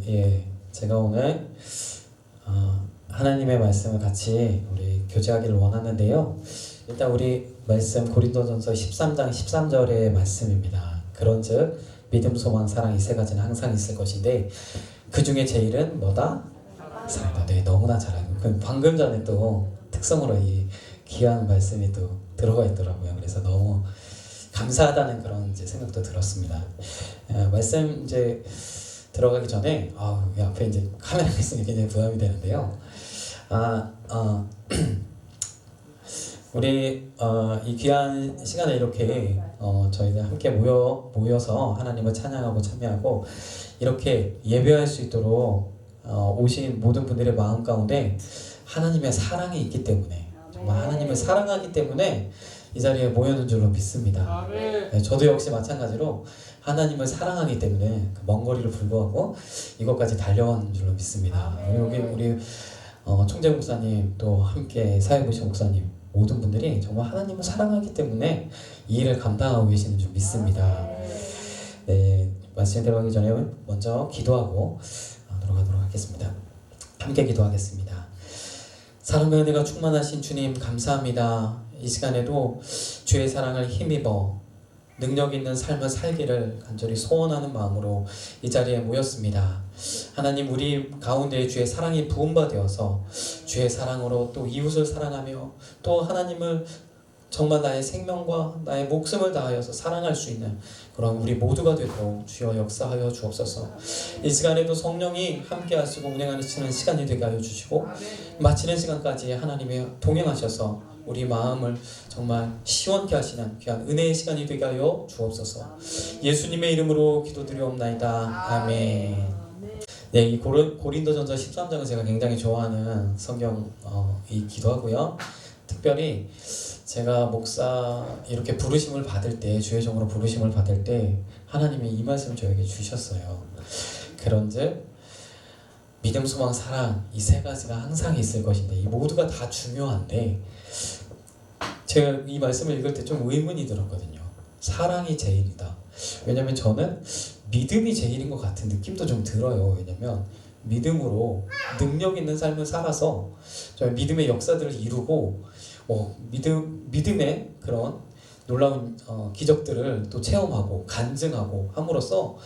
예, 제가 오늘 하나님의 말씀을 같이 우리 교제하기를 원하는데요. 일단 우리 말씀 고린도전서 13장 13절의 말씀입니다. 그런즉 믿음, 소망, 사랑 이 세 가지는 항상 있을 것인데 그 중에 제일은 뭐다? 사랑이다. 네, 너무나 잘 알고. 방금 전에 또 특성으로 이 귀한 말씀이 또 들어가 있더라고요. 그래서 너무 감사하다는 그런 이제 생각도 들었습니다. 말씀 이제 들어가기 전에 앞에 이제 카메라가 있으면 굉장히 부담이 되는데요. 우리 이 귀한 시간에 이렇게 저희가 함께 모여서 하나님을 찬양하고 참여하고 이렇게 예배할 수 있도록 오신 모든 분들의 마음 가운데 하나님의 사랑이 있기 때문에, 정말 하나님을 사랑하기 때문에 이 자리에 모여는 줄로 믿습니다. 네, 저도 역시 마찬가지로 하나님을 사랑하기 때문에 그 먼 거리를 불구하고 이것까지 달려온 줄로 믿습니다. 우리 총재 목사님, 또 함께 사회부시 목사님, 모든 분들이 정말 하나님을 사랑하기 때문에 이 일을 감당하고 계시는 줄 믿습니다. 네, 말씀 들어가기 전에 먼저 기도하고 들어가도록 하겠습니다. 함께 기도하겠습니다. 사랑과 은혜가 충만하신 주님, 감사합니다. 이 시간에도 주의 사랑을 힘입어 능력 있는 삶을 살기를 간절히 소원하는 마음으로 이 자리에 모였습니다. 하나님, 우리 가운데 주의 사랑이 부음받아서 주의 사랑으로 또 이웃을 사랑하며 또 하나님을 정말 나의 생명과 나의 목숨을 다하여서 사랑할 수 있는 그런 우리 모두가 되도록 주여 역사하여 주옵소서. 이 시간에도 성령이 함께 하시고 운행하시는 시간이 되게 하여 주시고 마치는 시간까지 하나님이 동행하셔서 우리 마음을 정말 시원케 하시는 귀한 은혜의 시간이 되게 하여 주옵소서. 예수님의 이름으로 기도드리옵나이다. 아멘. 네, 이 고린도전서 13장은 제가 굉장히 좋아하는 성경 이 기도하고요. 특별히 제가 목사 이렇게 부르심을 받을 때, 주의 종으로 부르심을 받을 때 하나님이 이 말씀을 저에게 주셨어요. 그런즉 믿음, 소망, 사랑 이 세 가지가 항상 있을 것인데, 이 모두가 다 중요한데 제가 이 말씀을 읽을 때 좀 의문이 들었거든요. 사랑이 제일이다. 왜냐면 저는 믿음이 제일인 것 같은 느낌도 좀 들어요. 왜냐면 믿음으로 능력 있는 삶을 살아서 저희 믿음의 역사들을 이루고 믿음의 그런 놀라운 기적들을 또 체험하고 간증하고 함으로써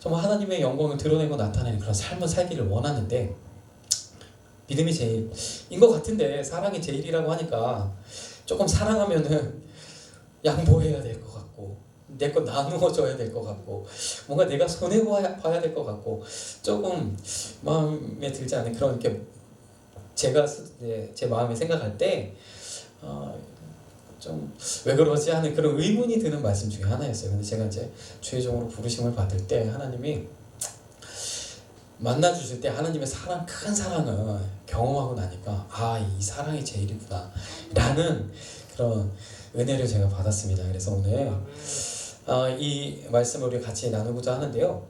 정말 하나님의 영광을 드러내고 나타내는 그런 삶을 살기를 원하는데, 믿음이 제일인 것 같은데 사랑이 제일이라고 하니까 조금 사랑하면은 양보해야 될 것 같고 내 거 나누어줘야 될 것 같고 뭔가 내가 손해봐야 될 것 같고 조금 마음에 들지 않은 그런 게 제가 제 마음에 생각할 때 좀 왜 그러지 하는 그런 의문이 드는 말씀 중에 하나였어요. 근데 제가 이제 주의 종으로 부르심을 받을 때 하나님이 만나 주실 때 하나님의 사랑, 큰 사랑을 경험하고 나니까 이 사랑이 제일이구나 라는 그런 은혜를 제가 받았습니다. 그래서 오늘 이 말씀을 우리 같이 나누고자 하는데요.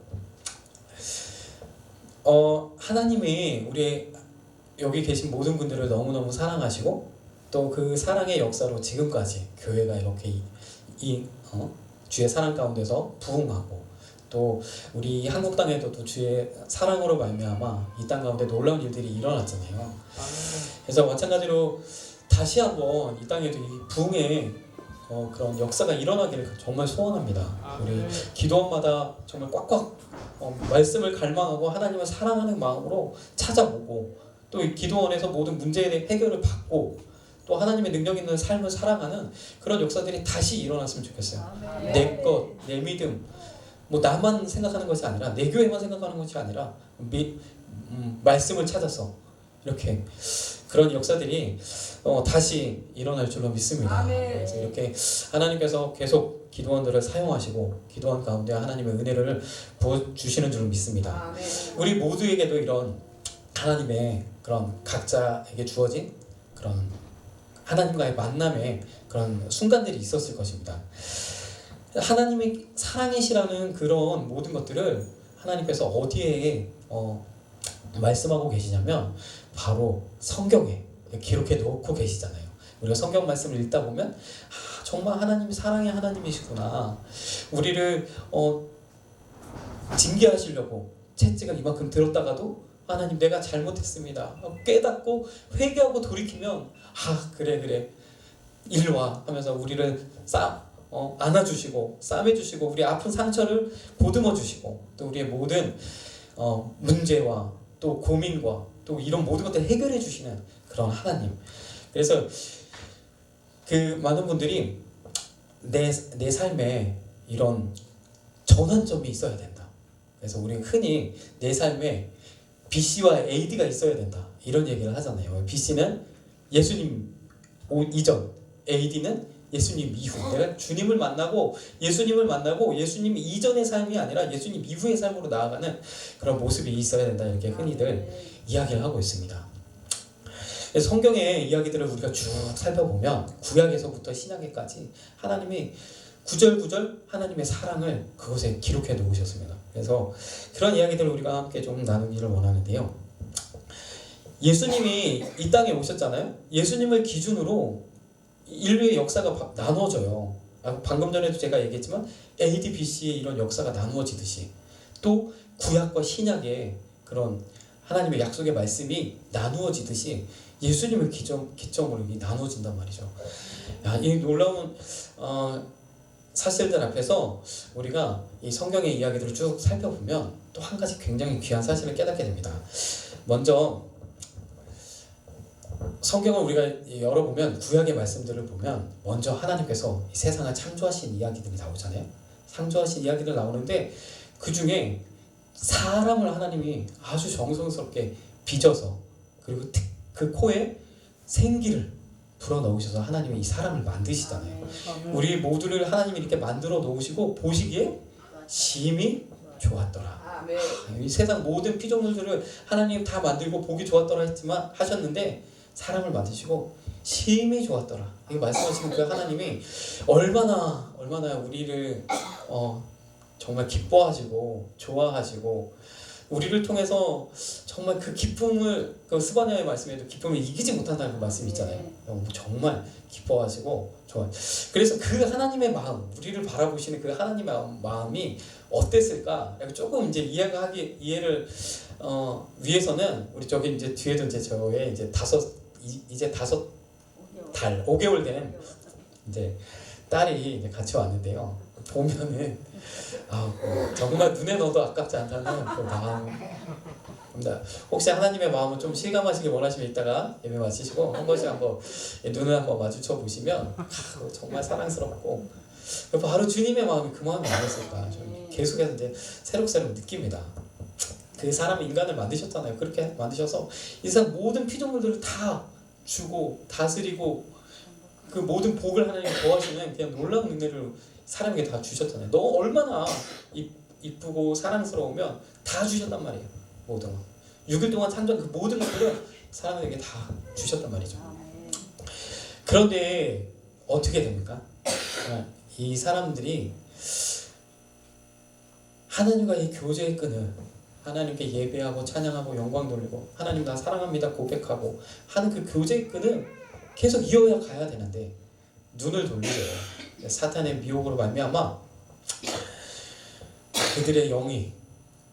하나님이 우리 여기 계신 모든 분들을 너무너무 사랑하시고 또 그 사랑의 역사로 지금까지 교회가 이렇게 주의 사랑 가운데서 부흥하고 또 우리 한국 땅에도 또 주의 사랑으로 말미암아 이 땅 가운데 놀라운 일들이 일어났잖아요. 그래서 마찬가지로 다시 한번 이 땅에도 이 부흥의 그런 역사가 일어나기를 정말 소원합니다. 우리 기도원마다 정말 꽉꽉 말씀을 갈망하고 하나님을 사랑하는 마음으로 찾아보고 또 이 기도원에서 모든 문제에 대해 해결을 받고 또 하나님의 능력 있는 삶을 살아가는 그런 역사들이 다시 일어났으면 좋겠어요. 내 것, 내 믿음, 나만 생각하는 것이 아니라 내 교회만 생각하는 것이 아니라 말씀을 찾아서 이렇게 그런 역사들이 다시 일어날 줄로 믿습니다. 그래서 이렇게 하나님께서 계속 기도원들을 사용하시고 기도원 가운데 하나님의 은혜를 부어주시는 줄로 믿습니다. 우리 모두에게도 이런 하나님의 그런 각자에게 주어진 그런 하나님과의 만남의 그런 순간들이 있었을 것입니다. 하나님의 사랑이시라는 그런 모든 것들을 하나님께서 어디에 말씀하고 계시냐면 바로 성경에 기록해 놓고 계시잖아요. 우리가 성경 말씀을 읽다 보면 정말 하나님이 사랑의 하나님이시구나. 우리를 징계하시려고 채찍을 이만큼 들었다가도 하나님 내가 잘못했습니다 깨닫고 회개하고 돌이키면 그래 일로 와 하면서 우리를 안아주시고 싸매주시고 우리 아픈 상처를 보듬어 주시고 또 우리의 모든 문제와 또 고민과 또 이런 모든 것들을 해결해 주시는 그런 하나님. 그래서 그 많은 분들이 내 삶에 이런 전환점이 있어야 된다. 그래서 우리가 흔히 내 삶에 BC와 AD가 있어야 된다 이런 얘기를 하잖아요. BC는 예수님 이전, AD는 예수님 이후. 내가 주님을 만나고 예수님 이전의 삶이 아니라 예수님 이후의 삶으로 나아가는 그런 모습이 있어야 된다 이렇게 흔히들 이야기를 하고 있습니다. 성경의 이야기들을 우리가 쭉 살펴보면 구약에서부터 신약에까지 하나님이 구절구절 하나님의 사랑을 그것에 기록해 놓으셨습니다. 그래서 그런 이야기들을 우리가 함께 좀 나누기를 원하는데요. 예수님이 이 땅에 오셨잖아요. 예수님을 기준으로 인류의 역사가 나누어져요. 방금 전에도 제가 얘기했지만 AD, BC의 이런 역사가 나누어지듯이 또 구약과 신약의 그런 하나님의 약속의 말씀이 나누어지듯이 예수님을 기점으로 나누어진단 말이죠. 이 놀라운 사실들 앞에서 우리가 이 성경의 이야기들을 쭉 살펴보면 또 한 가지 굉장히 귀한 사실을 깨닫게 됩니다. 먼저 성경을 우리가 열어보면 구약의 말씀들을 보면 먼저 하나님께서 이 세상을 창조하신 이야기들이 나오잖아요. 창조하신 이야기들 나오는데 그 중에 사람을 하나님이 아주 정성스럽게 빚어서 그리고 그 코에 생기를 불어넣으셔서 하나님이 이 사람을 만드시잖아요. 우리 모두를 하나님이 이렇게 만들어 놓으시고 보시기에 심히 좋았더라. 이 세상 모든 피조물들을 하나님 다 만들고 보기 좋았더라 했지만 하셨는데 사람을 만드시고 심히 좋았더라. 이 말씀하시는 그 하나님이 얼마나 우리를 정말 기뻐하시고 좋아하시고 우리를 통해서 정말 그 기쁨을 그 스바냐의 말씀에도 기쁨을 이기지 못한다는 그 말씀이 있잖아요. 정말 기뻐하시고 좋아. 그래서 그 하나님의 마음, 우리를 바라보시는 그 하나님의 마음이 어땠을까? 조금 이제 이해를 위해서는 우리 저기 이제 뒤에도 이제 저의 이제 다섯 달 5개월 된 이제 딸이 이제 같이 왔는데요. 보면은 정말 눈에 넣어도 아깝지 않다는 그 마음입니다. 혹시 하나님의 마음을 좀 실감하시길 원하시면 이따가 예배 마치시고 한 번씩 한번 눈을 한번 마주쳐 보시면 정말 사랑스럽고 바로 주님의 마음이 그 마음이 아니었을까 저는 계속해서 이제 새록새록 느낍니다. 그 사람 인간을 만드셨잖아요. 그렇게 만드셔서 이 세상 모든 피조물들을 다 주고 다스리고 그 모든 복을 하나님이 더하시는 그냥 놀라운 은혜를 사람에게 다 주셨잖아요. 너 얼마나 이쁘고 사랑스러우면 다 주셨단 말이에요. 모든 6일 동안 창조한 그 모든 것들을 사람에게 다 주셨단 말이죠. 그런데 어떻게 됩니까? 이 사람들이 하나님과의 교제의 끈을 하나님께 예배하고 찬양하고 영광 돌리고 하나님 나 사랑합니다 고백하고 하는 그 교제의 끈을 계속 이어야 가야 되는데 눈을 돌리고요. 사탄의 미혹으로 말미암아 그들의 영이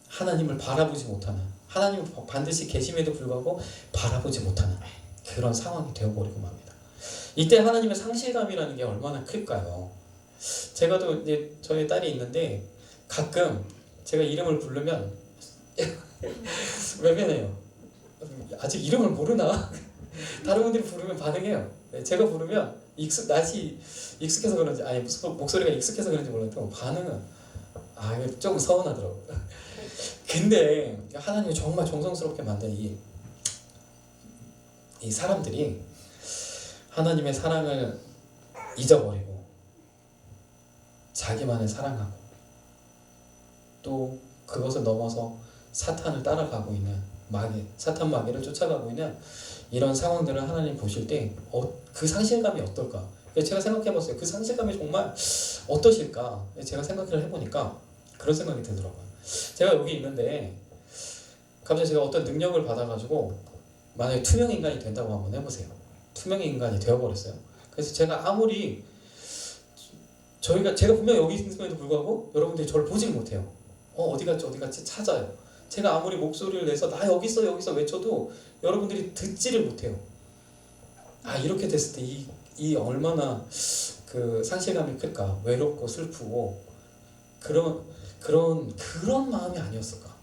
하나님을 바라보지 못하는 하나님은 반드시 계심에도 불구하고 바라보지 못하는 그런 상황이 되어버리고 맙니다. 이때 하나님의 상실감이라는 게 얼마나 클까요? 제가 또 이제 저희 딸이 있는데 가끔 제가 이름을 부르면 외면해요. 아직 이름을 모르나? 다른 분들이 부르면 반응해요. 제가 부르면 낯이 익숙해서 그런지 아니 목소리가 익숙해서 그런지 몰라도 반응은 이거 조금 서운하더라고요. 근데 하나님이 정말 정성스럽게 만든 이 사람들이 하나님의 사랑을 잊어버리고 자기만을 사랑하고 또 그것을 넘어서 사탄을 따라가고 있는 사탄 마귀를 쫓아가고 있는 이런 상황들을 하나님 보실 때 그 상실감이 어떨까? 제가 생각해봤어요. 그 상실감이 정말 어떠실까? 제가 생각을 해보니까 그런 생각이 들더라고요. 제가 여기 있는데 갑자기 제가 어떤 능력을 받아가지고 만약에 투명 인간이 된다고 한번 해보세요. 투명 인간이 되어버렸어요. 그래서 제가 아무리 제가 분명 여기 있음에도 불구하고 여러분들이 저를 보질 못해요. 어디 갔지 찾아요. 제가 아무리 목소리를 내서 나 여기 있어 여기 있어 외쳐도 여러분들이 듣지를 못해요. 이렇게 됐을 때 이 얼마나 그 상실감이 클까. 외롭고 슬프고 그런 마음이 아니었을까.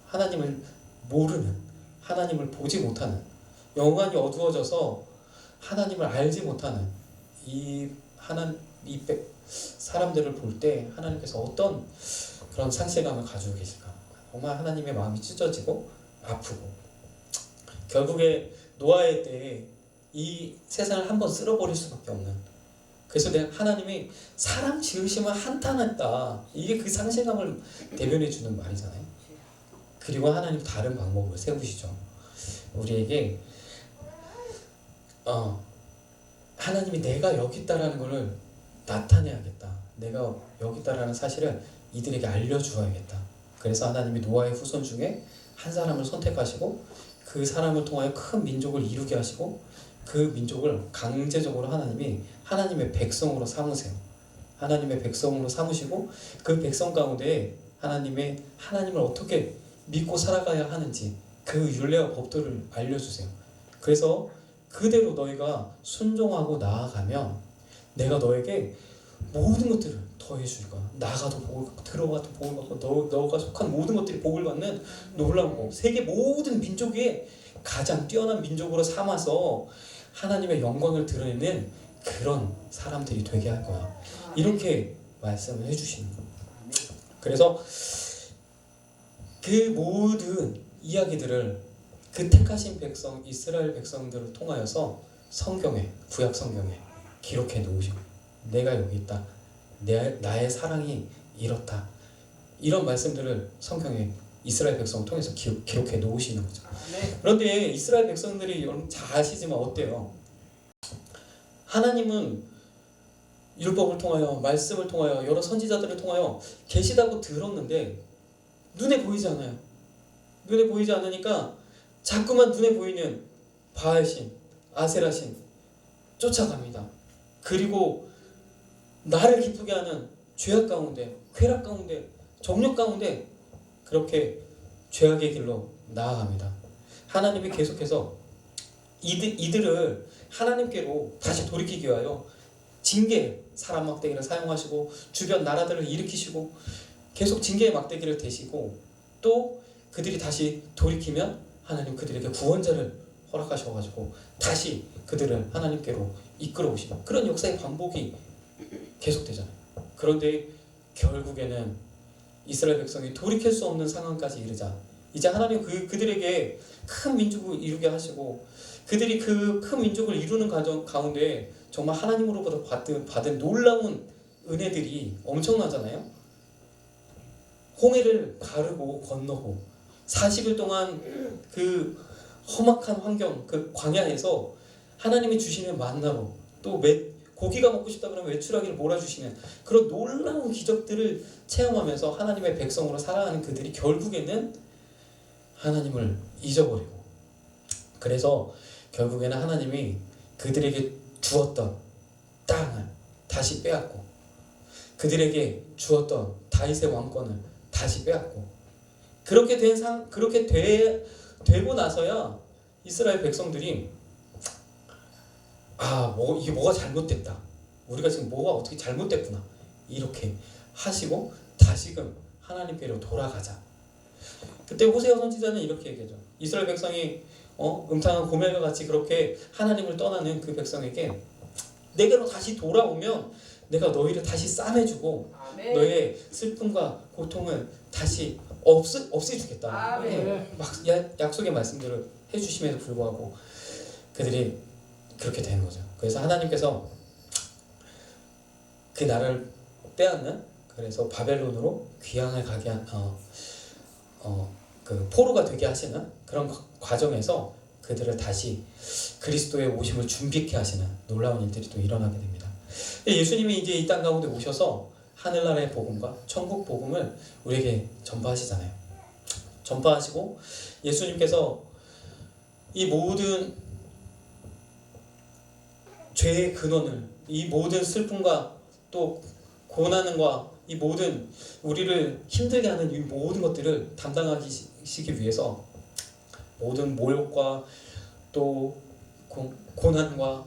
하나님을 모르는, 하나님을 보지 못하는, 영안이 어두워져서 하나님을 알지 못하는 이 사람들을 볼 때 하나님께서 어떤 그런 상실감을 가지고 계실까. 정말 하나님의 마음이 찢어지고 아프고, 결국에 노아의 때에 이 세상을 한번 쓸어버릴 수밖에 없는, 그래서 하나님이 사람 지으심을 한탄했다, 이게 그 상실감을 대변해 주는 말이잖아요. 그리고 하나님 다른 방법을 세우시죠. 우리에게 하나님이 내가 여기 있다라는 것을 나타내야겠다, 내가 여기 있다라는 사실을 이들에게 알려주어야겠다. 그래서 하나님이 노아의 후손 중에 한 사람을 선택하시고 그 사람을 통하여 큰 민족을 이루게 하시고, 그 민족을 강제적으로 하나님이 하나님의 백성으로 삼으세요. 하나님의 백성으로 삼으시고, 그 백성 가운데 하나님을 어떻게 믿고 살아가야 하는지 그 율례와 법도를 알려주세요. 그래서 그대로 너희가 순종하고 나아가면 내가 너에게 모든 것들을 더해줄 거야. 나가도 복을 받고 들어가도 복을 받고 너가 속한 모든 것들이 복을 받는 놀라운 복, 세계 모든 민족의 가장 뛰어난 민족으로 삼아서 하나님의 영광을 드러내는 그런 사람들이 되게 할 거야. 이렇게 말씀을 해주시는 거예요. 그래서 그 모든 이야기들을 그 택하신 백성, 이스라엘 백성들을 통하여서 성경에, 구약 성경에 기록해 놓으시고, 내가 여기 있다, 나의 사랑이 이렇다, 이런 말씀들을 성경에 이스라엘 백성을 통해서 기록해 놓으시는 거죠. 그런데 이스라엘 백성들이, 여러분 잘 아시지만 어때요? 하나님은 율법을 통하여, 말씀을 통하여, 여러 선지자들을 통하여 계시다고 들었는데 눈에 보이지 않아요. 눈에 보이지 않으니까 자꾸만 눈에 보이는 바알신, 아세라신 쫓아갑니다. 그리고 나를 기쁘게 하는 죄악 가운데, 쾌락 가운데, 정욕 가운데 그렇게 죄악의 길로 나아갑니다. 하나님이 계속해서 이들을 하나님께로 다시 돌이키기 위하여 징계, 사람 막대기를 사용하시고 주변 나라들을 일으키시고 계속 징계의 막대기를 대시고, 또 그들이 다시 돌이키면 하나님 그들에게 구원자를 허락하셔가지고 다시 그들을 하나님께로 이끌어 오시는 그런 역사의 반복이 계속되잖아요. 그런데 결국에는 이스라엘 백성이 돌이킬 수 없는 상황까지 이르자 이제 하나님 그들에게 큰 민족을 이루게 하시고, 그들이 그 큰 민족을 이루는 과정 가운데 정말 하나님으로부터 받은 놀라운 은혜들이 엄청나잖아요. 홍해를 가르고 건너고 40일 동안 그 험악한 환경, 그 광야에서 하나님이 주시는 만나로, 또 고기가 먹고 싶다 그러면 메추라기를 몰아주시는 그런 놀라운 기적들을 체험하면서 하나님의 백성으로 살아가는 그들이 결국에는 하나님을 잊어버리고, 그래서 결국에는 하나님이 그들에게 주었던 땅을 다시 빼앗고, 그들에게 주었던 다윗의 왕권을 다시 빼앗고, 그렇게 되고 나서야 이스라엘 백성들이 이게 뭐가 잘못됐다, 우리가 지금 뭐가 어떻게 잘못됐구나, 이렇게 하시고 다시금 하나님께로 돌아가자. 그때 호세아 선지자는 이렇게 얘기하죠. 이스라엘 백성이 음탕한 고멜과 같이 그렇게 하나님을 떠나는 그 백성에게 내게로 다시 돌아오면 내가 너희를 다시 싸매주고 너의 슬픔과 고통을 다시 없애주겠다. 막 약속의 말씀들을 해주심에도 불구하고 그들이 그렇게 되는 거죠. 그래서 하나님께서 그 나라를 빼앗는, 그래서 바벨론으로 귀향을 가게 한 그 포로가 되게 하시는 그런 과정에서 그들을 다시 그리스도의 오심을 준비케 하시는 놀라운 일들이 또 일어나게 됩니다. 예수님이 이제 이 땅 가운데 오셔서 하늘나라의 복음과 천국 복음을 우리에게 전파하시잖아요. 전파하시고 예수님께서 이 모든 죄의 근원을, 이 모든 슬픔과 또 고난과 이 모든 우리를 힘들게 하는 이 모든 것들을 담당하시기 위해서 모든 모욕과 또 고난과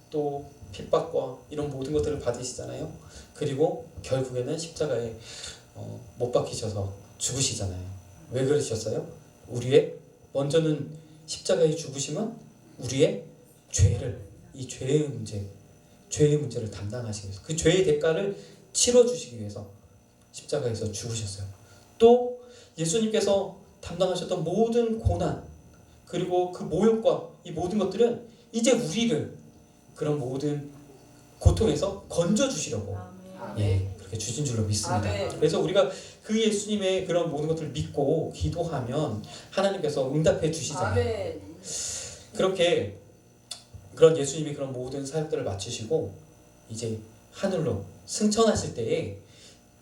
또 핍박과 이런 모든 것들을 받으시잖아요. 그리고 결국에는 십자가에 못 박히셔서 죽으시잖아요. 왜 그러셨어요? 먼저는 십자가에 죽으시면 우리의 이 죄의 문제를 담당하시기 위해서, 그 죄의 대가를 치러주시기 위해서 십자가에서 죽으셨어요. 또 예수님께서 담당하셨던 모든 고난 그리고 그 모욕과 이 모든 것들은 이제 우리를 그런 모든 고통에서 건져주시려고 그렇게 주신 줄로 믿습니다. 그래서 우리가 그 예수님의 그런 모든 것들을 믿고 기도하면 하나님께서 응답해 주시잖아요. 그렇게 그런 예수님이 그런 모든 사역들을 마치시고 이제 하늘로 승천하실 때에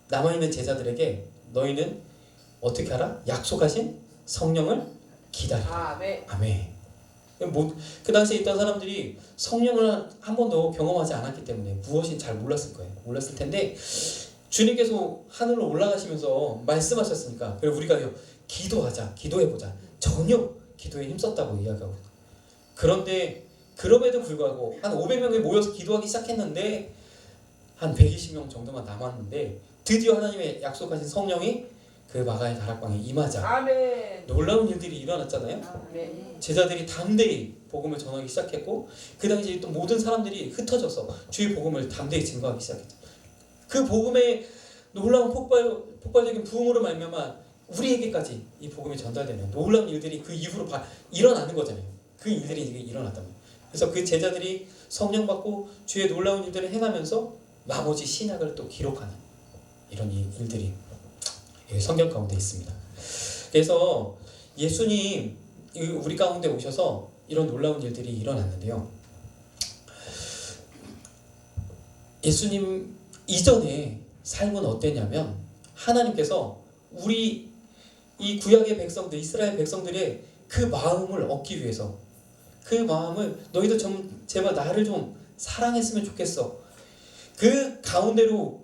남아있는 제자들에게 너희는 어떻게 하라? 약속하신 성령을 기다리라. 아멘. 그 당시에 있던 사람들이 성령을 한 번도 경험하지 않았기 때문에 무엇인지 잘 몰랐을 거예요. 몰랐을 텐데 주님께서 하늘로 올라가시면서 말씀하셨으니까, 그리고 우리가 기도해보자. 전혀 기도에 힘썼다고 이야기하고, 그런데 그럼에도 불구하고 한 500명이 모여서 기도하기 시작했는데 한 120명 정도만 남았는데 드디어 하나님의 약속하신 성령이 그 마가의 다락방에 임하자 놀라운 일들이 일어났잖아요. 제자들이 담대히 복음을 전하기 시작했고, 그 당시에 또 모든 사람들이 흩어져서 주의 복음을 담대히 증거하기 시작했죠. 그 복음의 놀라운 폭발적인 부흥으로 말미암아 우리에게까지 이 복음이 전달되는 놀라운 일들이 그 이후로 일어나는 거잖아요. 그 일들이 일어났다면, 그래서 그 제자들이 성령 받고 주의 놀라운 일들을 행하면서 나머지 신약을 또 기록하는 이런 일들이 성경 가운데 있습니다. 그래서 예수님 우리 가운데 오셔서 이런 놀라운 일들이 일어났는데요. 예수님 이전에 삶은 어땠냐면, 하나님께서 우리 이 구약의 백성들, 이스라엘 백성들의 그 마음을 얻기 위해서, 그 마음을 너희도 제발 나를 좀 사랑했으면 좋겠어, 그 가운데로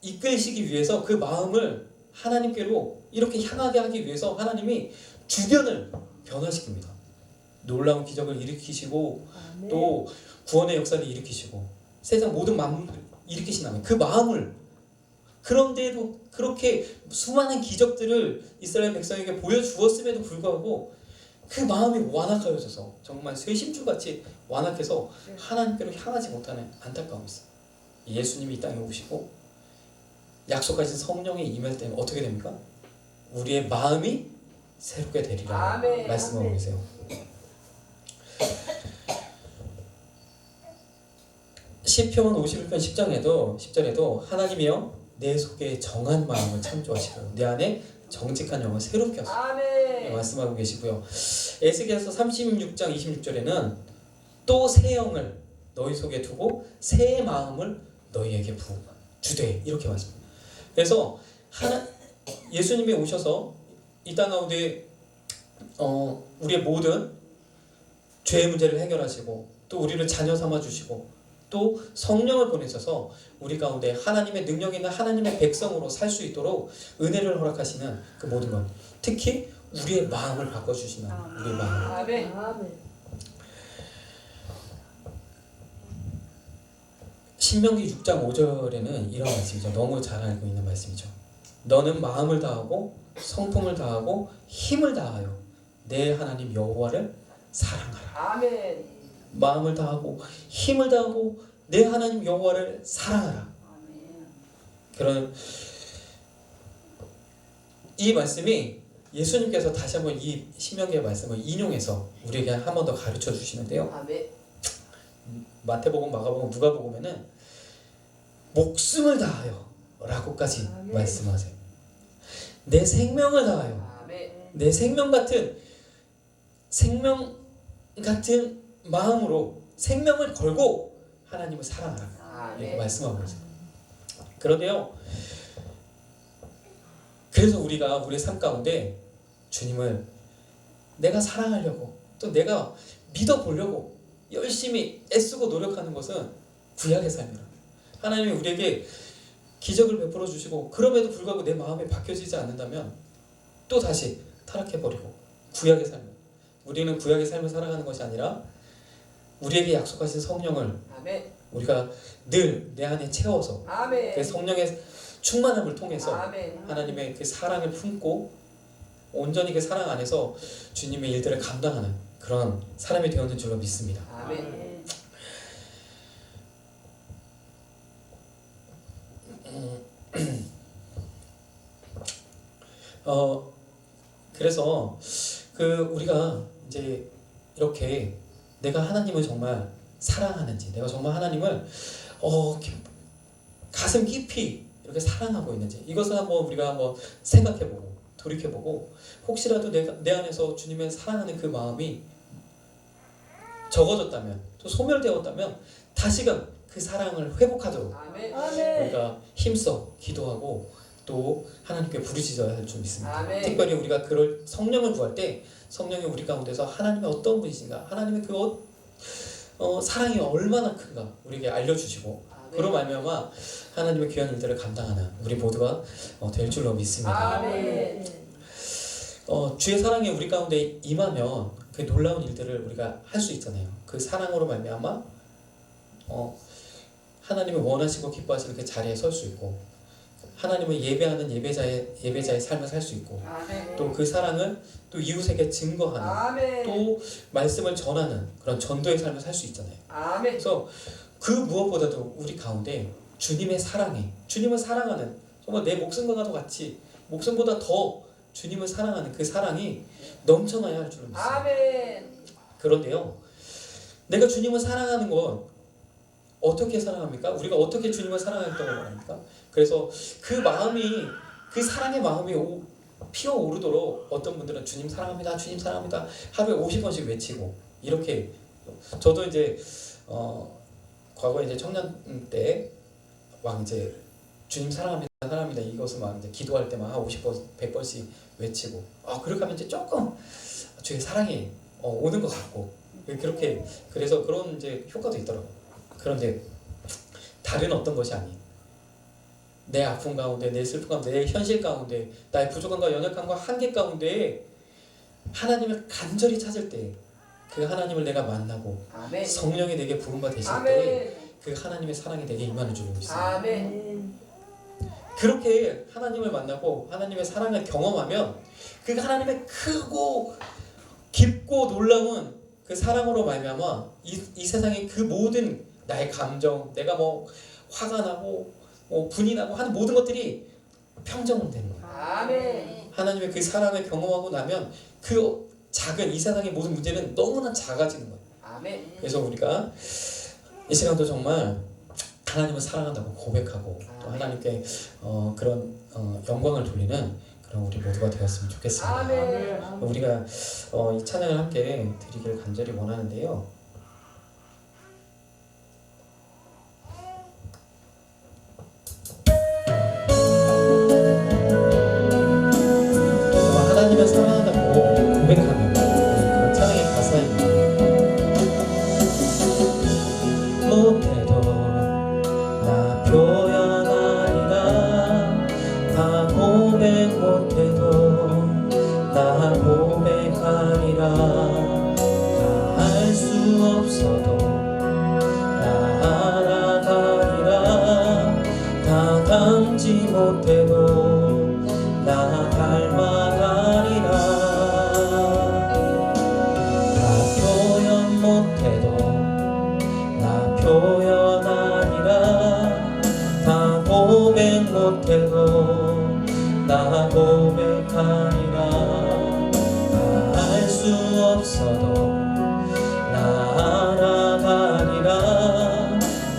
이끌시기 위해서 그 마음을 하나님께로 이렇게 향하게 하기 위해서 하나님이 주변을 변화시킵니다. 놀라운 기적을 일으키시고 또 구원의 역사를 일으키시고 세상 모든 만물을 일으키시는 그 마음을, 그런데도 그렇게 수많은 기적들을 이스라엘 백성에게 보여주었음에도 불구하고 그 마음이 완악하여져서 정말 쇠심줄같이 완악해서 하나님께로 향하지 못하는 안타까움이 있어요. 예수님이 이 땅에 오시고 약속하신 성령이 임할 때는 어떻게 됩니까? 우리의 마음이 새롭게 되리라 말씀하고 계세요. 시편 51편 10절에도 하나님이여 내 속에 정한 마음을 창조하시고 내 안에 정직한 영을 새롭게 하소서 말씀하고 계시고요. 에스겔서 36장 26절에는 또 새 영을 너희 속에 두고 새 마음을 너희에게 주되 이렇게 말씀합니다. 그래서 예수님이 오셔서 이 땅 가운데 우리의 모든 죄의 문제를 해결하시고 또 우리를 자녀 삼아 주시고 또 성령을 보내셔서 우리 가운데 하나님의 능력 있는 하나님의 백성으로 살 수 있도록 은혜를 허락하시는 그 모든 것, 특히 우리의 마음을 바꿔주시는 우리의 마음. 신명기 6장 5절에는 이런 말씀이죠. 너무 잘 알고 있는 말씀이죠. 너는 마음을 다하고 성품을 다하고 힘을 다하여 내 하나님 여호와를 사랑하라. 마음을 다하고 힘을 다하고 내 하나님 여호와를 사랑하라. 그런 이 말씀이 예수님께서 다시 한번 이 신명기의 말씀을 인용해서 우리에게 한 번 더 가르쳐 주시는데요. 마태복음, 마가복음, 누가복음에는 목숨을 다하여 라고까지 말씀하세요. 내 생명을 다하여, 내 생명 같은 마음으로 생명을 걸고 하나님을 사랑하라 이렇게 말씀하고 계세요. 그런데요, 그래서 우리가 우리의 삶 가운데 주님을 내가 사랑하려고 또 내가 믿어보려고 열심히 애쓰고 노력하는 것은 구약의 삶이라. 하나님이 우리에게 기적을 베풀어 주시고 그럼에도 불구하고 내 마음이 바뀌어지지 않는다면 또 다시 타락해버리고 구약의 삶을, 우리는 구약의 삶을 살아가는 것이 아니라 우리에게 약속하신 성령을 아멘. 우리가 늘 내 안에 채워서 아멘. 그 성령의 충만함을 통해서 아멘. 하나님의 그 사랑을 품고 온전히 그 사랑 안에서 주님의 일들을 감당하는 그런 사람이 되었는 줄로 믿습니다. 아멘. 그래서 우리가 이제 이렇게 내가 하나님을 정말 사랑하는지, 내가 정말 하나님을 가슴 깊이 이렇게 사랑하고 있는지, 이것을 한번 우리가 한번 생각해보고 돌이켜보고, 혹시라도 내 안에서 주님을 사랑하는 그 마음이 적어졌다면, 또 소멸되었다면 다시금 그 사랑을 회복하도록 아멘. 우리가 힘써 기도하고 또 하나님께 부르짖어야 할 줄 믿습니다. 아멘. 특별히 우리가 그럴 성령을 구할 때 성령이 우리 가운데서 하나님의 어떤 분이신가, 하나님의 그 사랑이 얼마나 큰가 우리에게 알려주시고, 아멘. 그로 말미암아 하나님의 귀한 일들을 감당하는 우리 모두가 될 줄로 믿습니다. 아멘. 주의 사랑이 우리 가운데 임하면 그 놀라운 일들을 우리가 할 수 있잖아요. 그 사랑으로 말미암아 하나님을 원하시고 기뻐하시는 그 자리에 설 수 있고, 하나님을 예배하는 예배자의 삶을 살 수 있고, 아멘. 또 그 사랑을 또 이웃에게 증거하는, 아멘. 또 말씀을 전하는 그런 전도의 삶을 살 수 있잖아요. 아멘. 그래서 그 무엇보다도 우리 가운데 주님의 사랑에, 주님을 사랑하는, 정말 내 목숨과도 같이 목숨보다 더 주님을 사랑하는 그 사랑이 넘쳐나야 할 줄로 믿습니다. 아멘. 그런데요, 내가 주님을 사랑하는 건 어떻게 사랑합니까? 우리가 어떻게 주님을 사랑했다고 말합니까? 그래서 그 마음이, 그 사랑의 마음이 피어오르도록 어떤 분들은 주님 사랑합니다, 주님 사랑합니다 하루에 50번씩 외치고, 이렇게. 저도 이제 과거에 이제 청년 때 막 이제 주님 사랑합니다, 사랑합니다 이것을 막 이제 기도할 때만 한 50번, 100번씩 외치고, 그렇게 하면 이제 조금 주의 사랑이 오는 것 같고, 그렇게, 그래서 그런 이제 효과도 있더라고요. 그런데 다른 어떤 것이 아닌 내 아픔 가운데, 내 슬픔 가운데, 내 현실 가운데, 나의 부족함과 연약함과 한계 가운데 하나님을 간절히 찾을 때, 그 하나님을 내가 만나고 아멘. 성령이 내게 부음바 되실 때 아멘. 그 하나님의 사랑이 내게 임하는 줄로 믿습니다. 아멘. 그렇게 하나님을 만나고 하나님의 사랑을 경험하면 그 하나님의 크고 깊고 놀라운 그 사랑으로 말미암아 이 세상의 그 모든 나의 감정, 내가 뭐 화가 나고 분이 나고 하는 모든 것들이 평정되는 거예요. 아멘. 하나님의 그 사랑을 경험하고 나면 그 작은 이 세상의 모든 문제는 너무나 작아지는 거예요. 아멘. 그래서 우리가 이 시간도 정말 하나님을 사랑한다고 고백하고, 또 하나님께 그런 영광을 돌리는 그런 우리 모두가 되었으면 좋겠습니다. 아멘. 우리가 이 찬양을 함께 드리기를 간절히 원하는데요. 하나님을 사랑한다고 고백하는 그런 찬양의 가사입니다. 못해도 나 표현하리라, 다 고백 못해도 나 고백하리라, 다 할 수 없어도 나 알아가리라, 다 닮지 못해도 나 닮아가리라, 다 표현 못해도 나 표현하리라, 다 고백 못해도 나 고백하리라, 다 알 수 없어도 나 알아가리라,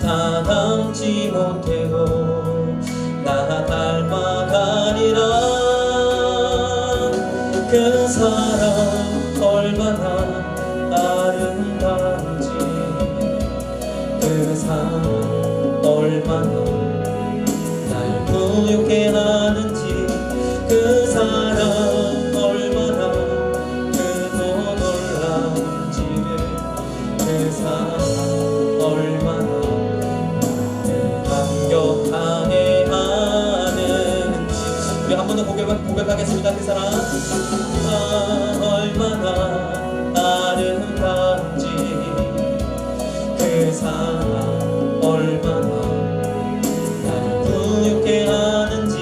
다 닮지 못해도 나 닮아가리라. 그 사랑 얼마나 아름다운지, 그 사랑 얼마나 날 부유케 하는지, 그 사랑 얼마나 크고 놀라운지를, 그 사랑 얼마나 나를 감격하게 하는지, 얼마나 아름다운지 그 사랑 얼마나 나를 부유케 하는지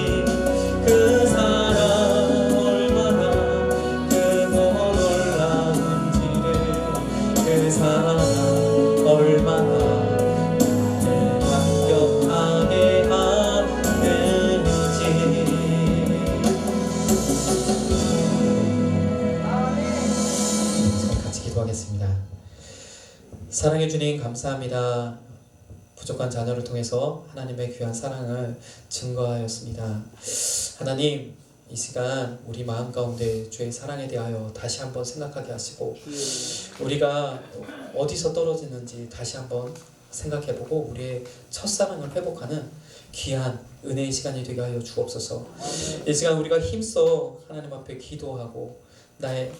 그 사랑 얼마나 크고 놀라운지를 그 사랑 얼마나 나를 감격하게 하는지. 같이 기도하겠습니다. 사랑해 주님 감사합니다. 부족한 자녀를 통해서 하나님의 귀한 사랑을 증거하였습니다. 하나님, 이 시간 우리 마음 가운데 주의 사랑에 대하여 다시 한번 생각하게 하시고 우리가 어디서 떨어지는지 다시 한번 생각해보고 우리의 첫사랑을 회복하는 귀한 은혜의 시간이 되게 하여 주옵소서. 이 시간 우리가 힘써 하나님 앞에 기도하고 나의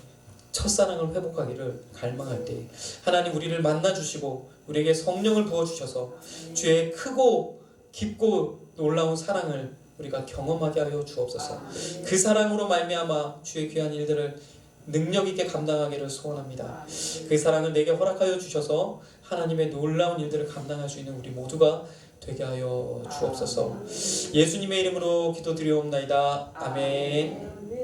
첫사랑을 회복하기를 갈망할 때 하나님 우리를 만나주시고 우리에게 성령을 부어주셔서 주의 크고 깊고 놀라운 사랑을 우리가 경험하게 하여 주옵소서. 그 사랑으로 말미암아 주의 귀한 일들을 능력 있게 감당하기를 소원합니다. 그 사랑을 내게 허락하여 주셔서 하나님의 놀라운 일들을 감당할 수 있는 우리 모두가 되게 하여 주옵소서. 예수님의 이름으로 기도드리옵나이다. 아멘.